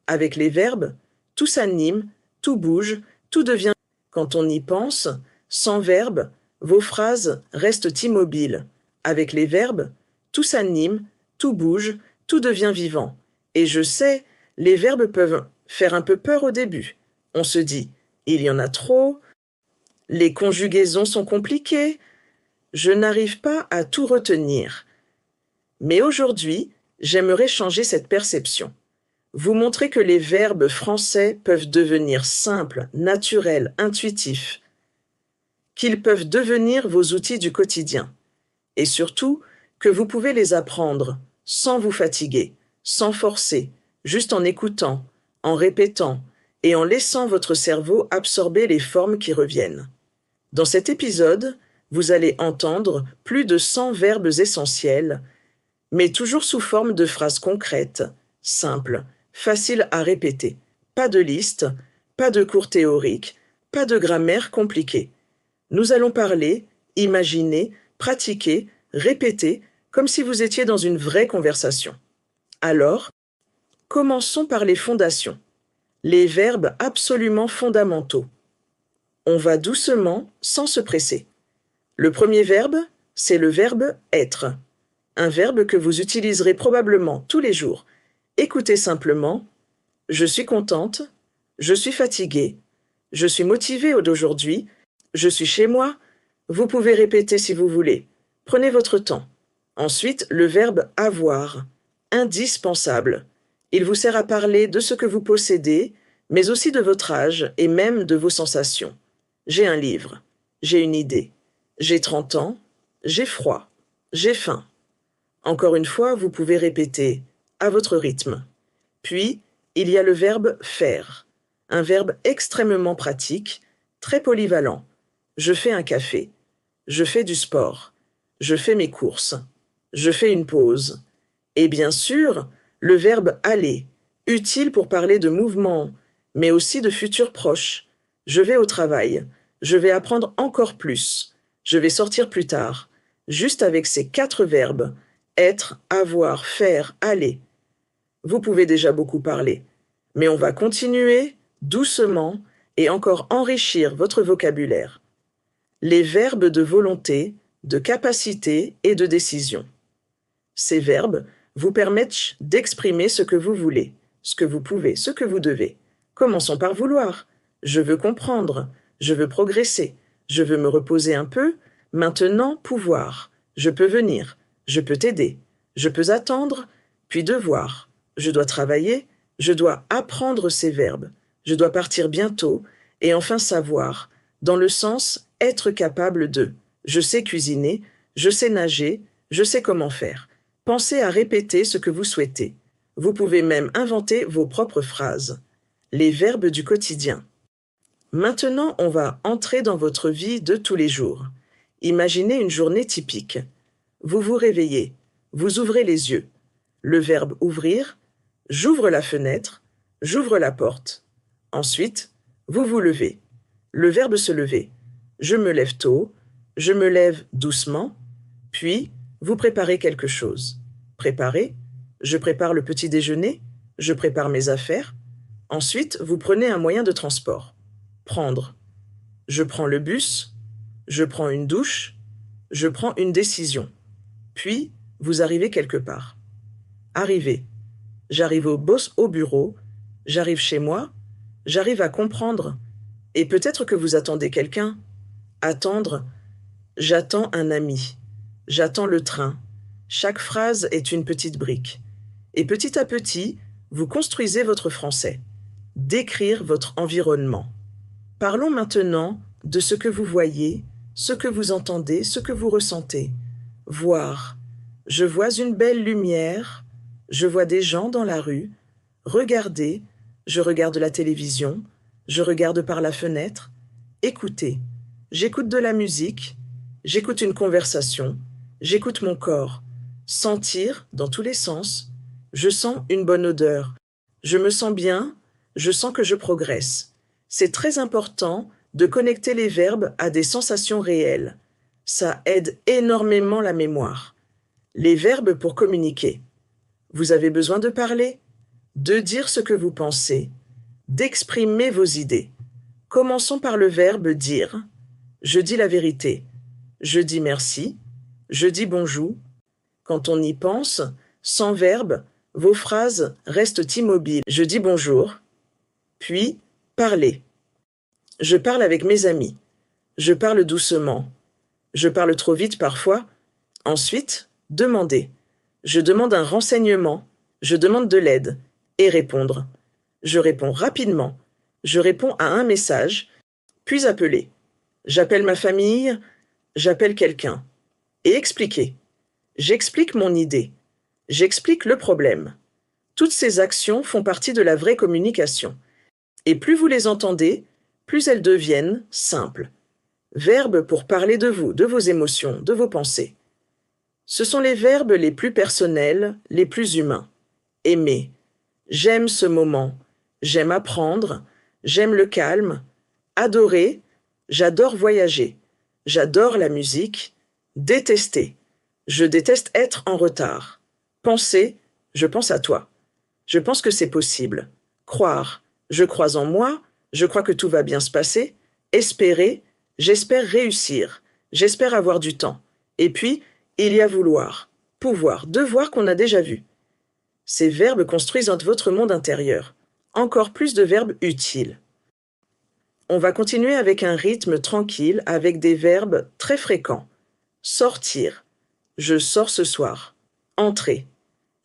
Avec les verbes, tout s'anime, tout bouge, tout devient. Quand on y pense, sans verbe, vos phrases restent immobiles. Avec les verbes, tout s'anime, tout bouge, tout devient vivant. Et je sais, les verbes peuvent faire un peu peur au début. On se dit, il y en a trop, les conjugaisons sont compliquées, je n'arrive pas à tout retenir. Mais aujourd'hui, j'aimerais changer cette perception. Vous montrer que les verbes français peuvent devenir simples, naturels, intuitifs, qu'ils peuvent devenir vos outils du quotidien. Et surtout, que vous pouvez les apprendre sans vous fatiguer, sans forcer, juste en écoutant, en répétant et en laissant votre cerveau absorber les formes qui reviennent. Dans cet épisode, vous allez entendre plus de 100 verbes essentiels, mais toujours sous forme de phrases concrètes, simples, faciles à répéter. Pas de liste, pas de cours théoriques, pas de grammaire compliquée. Nous allons parler, imaginer, pratiquer, répéter, comme si vous étiez dans une vraie conversation. Alors, commençons par les fondations, les verbes absolument fondamentaux. On va doucement, sans se presser. Le premier verbe, c'est le verbe « être ». Un verbe que vous utiliserez probablement tous les jours. Écoutez simplement « Je suis contente »,« Je suis fatiguée »,« Je suis motivée d'aujourd'hui »,« Je suis chez moi ». Vous pouvez répéter si vous voulez. Prenez votre temps. Ensuite, le verbe « avoir », indispensable. Il vous sert à parler de ce que vous possédez, mais aussi de votre âge et même de vos sensations. J'ai un livre, j'ai une idée, j'ai 30 ans, j'ai froid, j'ai faim. Encore une fois, vous pouvez répéter à votre rythme. Puis, il y a le verbe « faire », un verbe extrêmement pratique, très polyvalent. Je fais un café, je fais du sport, je fais mes courses, je fais une pause. Et bien sûr, le verbe « aller », utile pour parler de mouvement, mais aussi de futurs proches. Je vais au travail, je vais apprendre encore plus, je vais sortir plus tard. Juste avec ces 4 verbes, être, avoir, faire, aller. Vous pouvez déjà beaucoup parler, mais on va continuer doucement et encore enrichir votre vocabulaire. Les verbes de volonté, de capacité et de décision. Ces verbes vous permettent d'exprimer ce que vous voulez, ce que vous pouvez, ce que vous devez. Commençons par vouloir. Je veux comprendre, je veux progresser, je veux me reposer un peu, maintenant pouvoir. Je peux venir, je peux t'aider, je peux attendre, puis devoir. Je dois travailler, je dois apprendre ces verbes, je dois partir bientôt, et enfin savoir, dans le sens être capable de. Je sais cuisiner, je sais nager, je sais comment faire. Pensez à répéter ce que vous souhaitez. Vous pouvez même inventer vos propres phrases. Les verbes du quotidien. Maintenant, on va entrer dans votre vie de tous les jours. Imaginez une journée typique. Vous vous réveillez, vous ouvrez les yeux. Le verbe « ouvrir », j'ouvre la fenêtre, j'ouvre la porte. Ensuite, vous vous levez. Le verbe « se lever », je me lève tôt, je me lève doucement, puis vous préparez quelque chose. Préparer, je prépare le petit déjeuner, je prépare mes affaires. Ensuite, vous prenez un moyen de transport. Prendre, je prends le bus, je prends une douche, je prends une décision. Puis, vous arrivez quelque part. Arriver, j'arrive au bureau, j'arrive chez moi, j'arrive à comprendre. Et peut-être que vous attendez quelqu'un. Attendre, j'attends un ami, j'attends le train. Chaque phrase est une petite brique. Et petit à petit, vous construisez votre français. Décrire votre environnement. Parlons maintenant de ce que vous voyez, ce que vous entendez, ce que vous ressentez. Voir. Je vois une belle lumière, je vois des gens dans la rue. Regarder, je regarde la télévision, je regarde par la fenêtre. Écouter. J'écoute de la musique, j'écoute une conversation, j'écoute mon corps. Sentir, dans tous les sens. Je sens une bonne odeur. Je me sens bien, je sens que je progresse. C'est très important de connecter les verbes à des sensations réelles. Ça aide énormément la mémoire. Les verbes pour communiquer. Vous avez besoin de parler? de dire ce que vous pensez, d'exprimer vos idées. Commençons par le verbe dire. Je dis la vérité. Je dis merci. Je dis bonjour. Quand on y pense, sans verbe, vos phrases restent immobiles. Je dis bonjour. Puis, parler. Je parle avec mes amis. Je parle doucement. Je parle trop vite parfois. Ensuite, demander. Je demande un renseignement. Je demande de l'aide. Et répondre. Je réponds rapidement. Je réponds à un message. Puis appeler. J'appelle ma famille. J'appelle quelqu'un. Et expliquer. J'explique mon idée. J'explique le problème. Toutes ces actions font partie de la vraie communication. Et plus vous les entendez, plus elles deviennent simples. Verbes pour parler de vous, de vos émotions, de vos pensées. Ce sont les verbes les plus personnels, les plus humains. Aimer. J'aime ce moment. J'aime apprendre. J'aime le calme. Adorer. J'adore voyager. J'adore la musique. Détester. Je déteste être en retard. Penser. Je pense à toi. Je pense que c'est possible. Croire. Je crois en moi. Je crois que tout va bien se passer. Espérer. J'espère réussir. J'espère avoir du temps. Et puis, il y a vouloir, pouvoir, devoir qu'on a déjà vu. Ces verbes construisent votre monde intérieur. Encore plus de verbes utiles. On va continuer avec un rythme tranquille avec des verbes très fréquents. Sortir. Je sors ce soir. Entrer.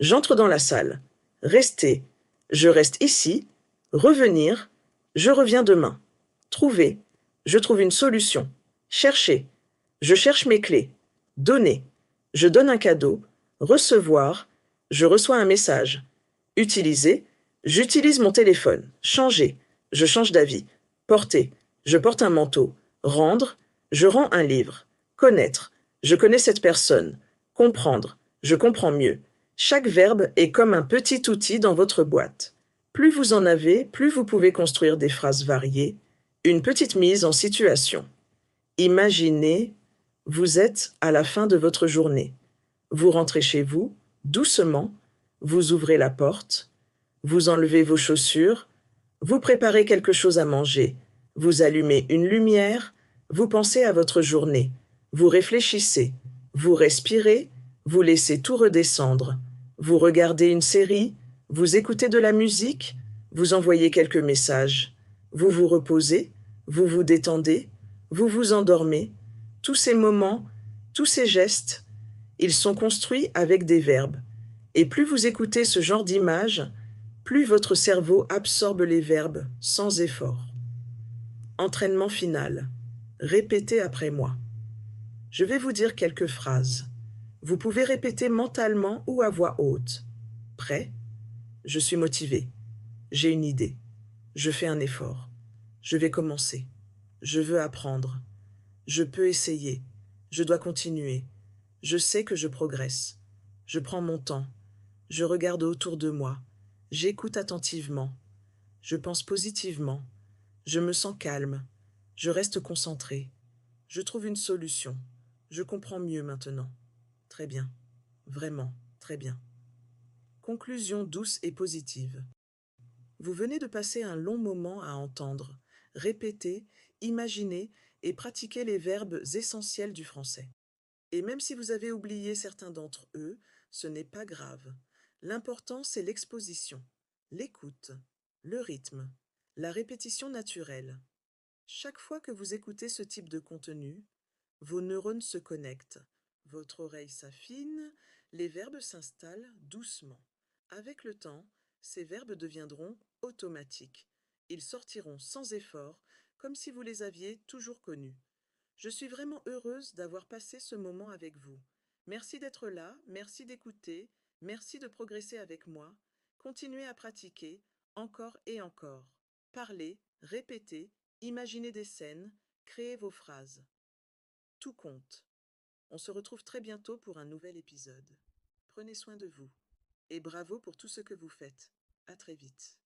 J'entre dans la salle. Rester. Je reste ici. Revenir. Je reviens demain. Trouver. Je trouve une solution. Chercher. Je cherche mes clés. Donner. Je donne un cadeau. Recevoir. Je reçois un message. Utiliser. J'utilise mon téléphone. Changer. Je change d'avis. Porter. Je porte un manteau. Rendre. Je rends un livre. Connaître. Je connais cette personne. Comprendre. Je comprends mieux. Chaque verbe est comme un petit outil dans votre boîte. Plus vous en avez, plus vous pouvez construire des phrases variées. Une petite mise en situation. Imaginez, vous êtes à la fin de votre journée. Vous rentrez chez vous, doucement, vous ouvrez la porte, vous enlevez vos chaussures, vous préparez quelque chose à manger, vous allumez une lumière, vous pensez à votre journée, vous réfléchissez, vous respirez, vous laissez tout redescendre, vous regardez une série, vous écoutez de la musique, vous envoyez quelques messages, vous vous reposez, vous vous détendez, vous vous endormez. Tous ces moments, tous ces gestes, ils sont construits avec des verbes. Et plus vous écoutez ce genre d'images, plus votre cerveau absorbe les verbes sans effort. Entraînement final. Répétez après moi. Je vais vous dire quelques phrases. Vous pouvez répéter mentalement ou à voix haute. Prêt? Je suis motivé. J'ai une idée. Je fais un effort. Je vais commencer. Je veux apprendre. Je peux essayer. Je dois continuer. Je sais que je progresse. Je prends mon temps. Je regarde autour de moi. J'écoute attentivement. Je pense positivement. Je me sens calme. Je reste concentré. Je trouve une solution. Je comprends mieux maintenant. Très bien. Vraiment, très bien. Conclusion douce et positive. Vous venez de passer un long moment à entendre, répéter, imaginer et pratiquer les verbes essentiels du français. Et même si vous avez oublié certains d'entre eux, ce n'est pas grave. L'important, c'est l'exposition, l'écoute, le rythme, la répétition naturelle. Chaque fois que vous écoutez ce type de contenu, vos neurones se connectent, votre oreille s'affine, les verbes s'installent doucement. Avec le temps, ces verbes deviendront automatiques. Ils sortiront sans effort, comme si vous les aviez toujours connus. Je suis vraiment heureuse d'avoir passé ce moment avec vous. Merci d'être là, merci d'écouter, merci de progresser avec moi. Continuez à pratiquer, encore et encore. Parlez, répétez, imaginez des scènes, créez vos phrases. Tout compte. On se retrouve très bientôt pour un nouvel épisode. Prenez soin de vous. Et bravo pour tout ce que vous faites. À très vite.